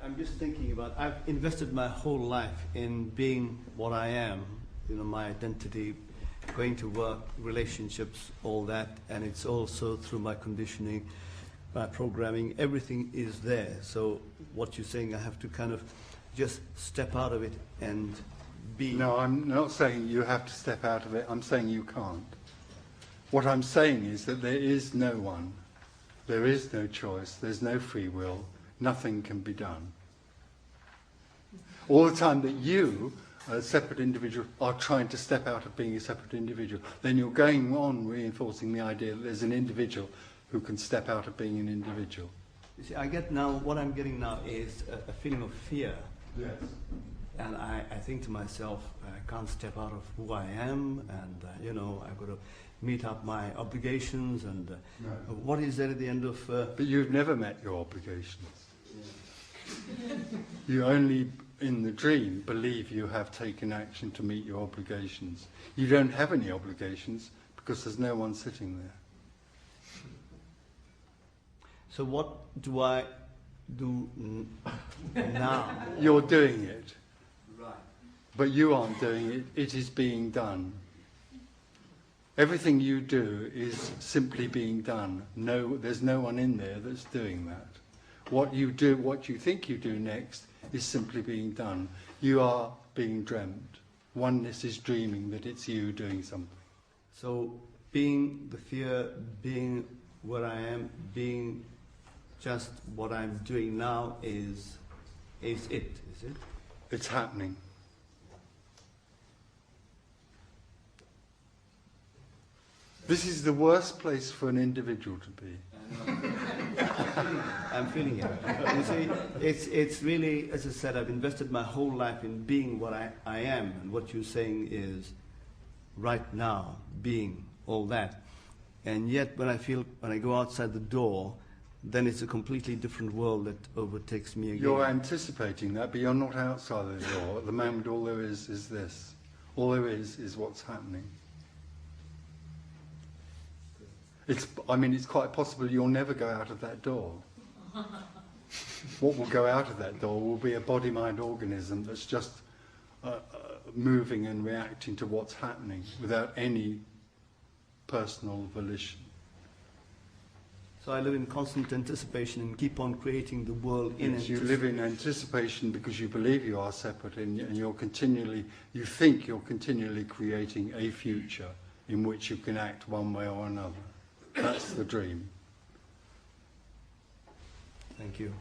I'm just thinking about, I've invested my whole life in being what I am, you know, my identity, going to work, relationships, all that, and it's also through my conditioning, my programming, everything is there. So what you're saying, I have to kind of just step out of it and be. No, I'm not saying you have to step out of it, I'm saying you can't. What I'm saying is that there is no one, there is no choice, there's no free will, nothing can be done. All the time that you, a separate individual, are trying to step out of being a separate individual, then you're going on reinforcing the idea that there's an individual who can step out of being an individual. You see, I get now, what I'm getting now is a feeling of fear. Yes. And I think to myself, I can't step out of who I am, and you know, I've got to meet up my obligations, and No. what is there at the end of... But you've never met your obligations. You only, in the dream, believe you have taken action to meet your obligations. You don't have any obligations because there's no one sitting there. So what do I do now? You're doing it, Right. but you aren't doing it, it is being done. Everything you do is simply being done. No, there's no one in there that's doing that. What you do, what you think you do next, is simply being done. You are being dreamt. Oneness is dreaming that it's you doing something. So being the fear, being where I am, being just what I'm doing now is it? It's happening. This is the worst place for an individual to be. I'm feeling it. You see, it's really, as I said, I've invested my whole life in being what I am, and what you're saying is right now, being all that. And yet when I go outside the door, then it's a completely different world that overtakes me again. You're anticipating that, but you're not outside the door. At the moment, all there is this. All there is what's happening. It's quite possible you'll never go out of that door. What will go out of that door will be a body-mind organism that's just moving and reacting to what's happening without any personal volition. So I live in constant anticipation and keep on creating the world in Yes, you anticipation. live in anticipation because you believe you are separate, and you think you're continually creating a future in which you can act one way or another. That's the dream. Thank you.